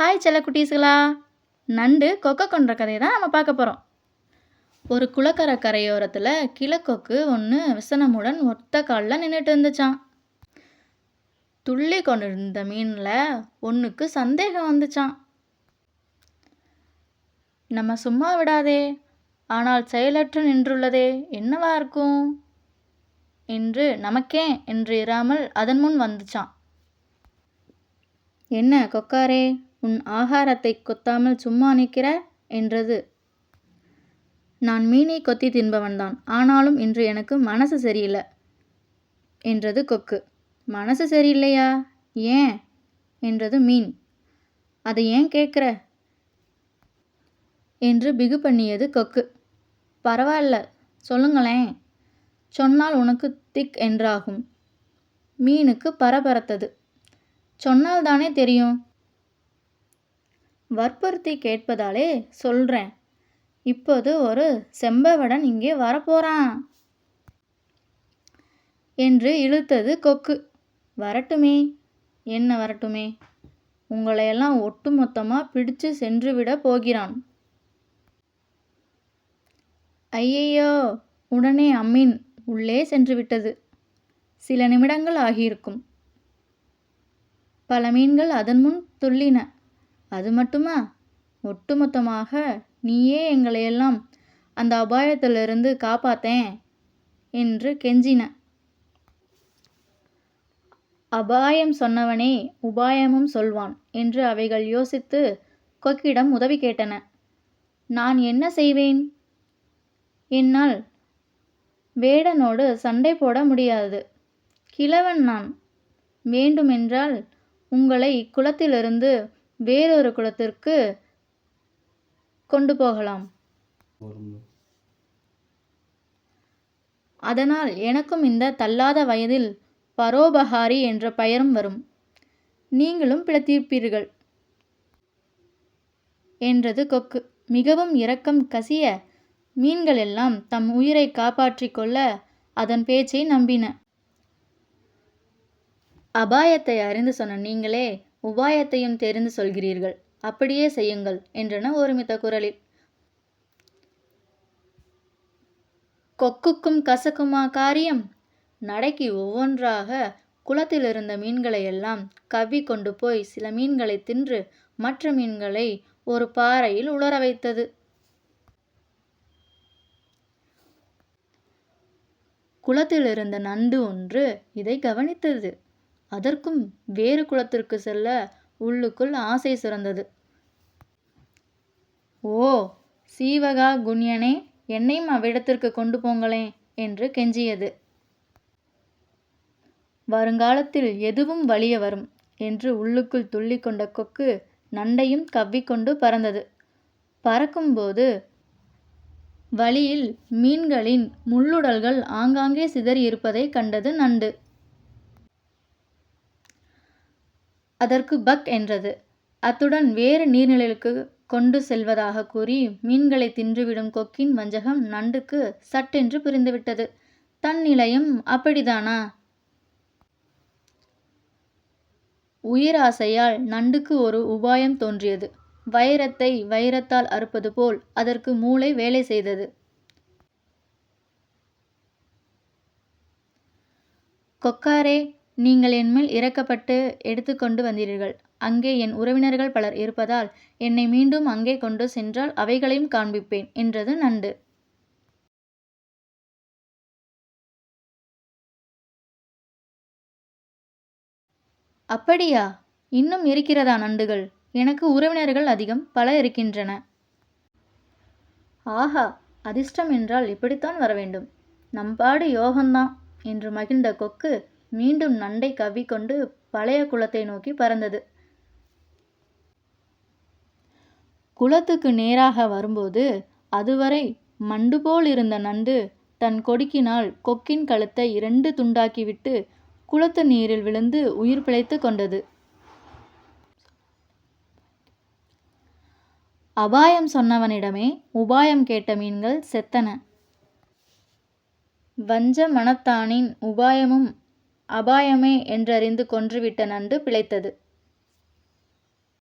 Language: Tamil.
ஹாய் செல்ல குட்டீஸ்களா! நண்டு கொக்கை கொன்ற கதையை தான் நம்ம பார்க்க போகிறோம். ஒரு குளக்கரை கரையோரத்தில் கிளக்கொக்கு ஒன்று விசனமுடன் ஒத்த காலில் நின்றுட்டு இருந்துச்சான். துள்ளி கொண்டிருந்த மீனில் ஒன்றுக்கு சந்தேகம் வந்துச்சான். நம்ம சும்மா விடாதே, ஆனால் செயலற்று நின்றுள்ளதே, என்னவா இருக்கும் என்று நமக்கே என்று இராமல் அதன் முன் வந்துச்சான். என்ன கொக்காரே, உன் ஆகாரத்தை கொத்தாமல் சும்மா நிற்கிற என்றது. நான் மீனை கொத்தி தின்பவன்தான், ஆனாலும் இன்று எனக்கு மனசு சரியில்லை என்றது கொக்கு. மனசு சரியில்லையா? ஏன் என்றது மீன். அதை ஏன் கேட்குற என்று பிகு பண்ணியது கொக்கு. பரவாயில்ல, சொல்லுங்களேன், சொன்னால் உனக்கு திக் என்றாகும். மீனுக்கு பரபரத்தது. சொன்னால் தானே தெரியும். வற்புறுத்தி கேட்பதாலே சொல்கிறேன். இப்போது ஒரு செம்பவடன் இங்கே வரப்போறான் என்று இழுத்தது கொக்கு. வரட்டுமே, என்ன வரட்டுமே, உங்களையெல்லாம் ஒட்டு மொத்தமாக பிடிச்சு சென்றுவிட போகிறான். ஐயையோ! உடனே அம்மீன் உள்ளே சென்று விட்டது. சில நிமிடங்கள் ஆகியிருக்கும். பல மீன்கள் அதன் முன் துள்ளின. அது மட்டுமா, ஒட்டுமொத்தமாக நீயே எங்களையெல்லாம் அந்த அபாயத்திலிருந்து காப்பாத்தேன் என்று கெஞ்சின. அபாயம் சொன்னவனே உபாயமும் சொல்வான் என்று அவைகள் யோசித்து கொக்கிடம் உதவி கேட்டன. நான் என்ன செய்வேன்? என்னால் வேடனோடு சண்டை போட முடியாது. கிழவன் நான். வேண்டுமென்றால் உங்களை இக்குளத்திலிருந்து வேறொரு குளத்திற்கு கொண்டு போகலாம். அதனால் எனக்கும் இந்த தள்ளாத வயதில் பரோபகாரி என்ற பெயரும் வரும். நீங்களும் பிழைத்திருப்பீர்கள் என்றது கொக்கு. மிகவும் இரக்கம் கசிய மீன்கள் எல்லாம் தம் உயிரை காப்பாற்றிக் கொள்ள அதன் பேச்சை நம்பின. அபாயத்தை அறிந்து சொன்ன நீங்களே உபாயத்தையும் தெரிந்து சொல்கிறீர்கள். அப்படியே செய்யுங்கள் என்றன ஒருமித்த குரலில். கொக்குக்கும் கசக்குமா காரியம்? நடைக்கு ஒவ்வொன்றாக குளத்தில் இருந்த மீன்களை எல்லாம் கவ்வி கொண்டு போய் சில மீன்களை தின்று மற்ற மீன்களை ஒரு பாறையில் உலர வைத்தது. குளத்தில் இருந்த நண்டு ஒன்று இதை கவனித்தது. அதற்கும் வேறு குளத்திற்கு செல்ல உள்ளுக்குள் ஆசை சுரந்தது. ஓ சீவகா குண்யனே, என்னையும் அவ்விடத்திற்கு கொண்டு போங்களேன் என்று கெஞ்சியது. வருங்காலத்தில் எதுவும் வலிய வரும் என்று உள்ளுக்குள் துள்ளி கொண்ட கொக்கு நண்டையும் கவ்விக்கொண்டு பறந்தது. பறக்கும்போது வழியில் மீன்களின் முள்ளுடல்கள் ஆங்காங்கே சிதறி இருப்பதை கண்டது நண்டு. அதற்கு பக் என்றது. அத்துடன் வேறு நீர்நிலைக்கு கொண்டு செல்வதாக கூறி மீன்களை தின்றுவிடும் கொக்கின் வஞ்சகம் நண்டுக்கு சட்டென்று புரிந்துவிட்டது. தன் நிலையம் அப்படிதானா? உயிராசையால் நண்டுக்கு ஒரு உபாயம் தோன்றியது. வைரத்தை வைரத்தால் அறுப்பது போல் அதற்கு மூளை வேலை செய்தது. கொக்காரே, நீங்கள் என்மேல் இறக்கப்பட்டு எடுத்துக்கொண்டு வந்தீர்கள். அங்கே என் உறவினர்கள் பலர் இருப்பதால் என்னை மீண்டும் அங்கே கொண்டு சென்றால் அவைகளையும் காண்பிப்பேன் என்றது நண்டு. அப்படியா? இன்னும் இருக்கிறதா நண்டுகள்? எனக்கு உறவினர்கள் அதிகம், பல இருக்கின்றன. ஆஹா, அதிர்ஷ்டம் என்றால் இப்படித்தான் வர வேண்டும். நம்பாடு யோகந்தான் என்று மகிழ்ந்த கொக்கு மீண்டும் நண்டை கவ்விக்கொண்டு பழைய குளத்தை நோக்கி பறந்தது. குளத்துக்கு நேராக வரும்போது அதுவரை மண்டு போல் இருந்த நண்டு தன் கொடுக்கினால் கொக்கின் கழுத்தை 2 துண்டாக்கிவிட்டு குளத்து நீரில் விழுந்து உயிர் பிழைத்து கொண்டது. அபாயம் சொன்னவனிடமே உபாயம் கேட்ட மீன்கள் செத்தன. வஞ்ச மனத்தானின் உபாயமும் அபாயமே என்றறிந்து கொன்றுவிட்ட நண்டு பிழைத்தது.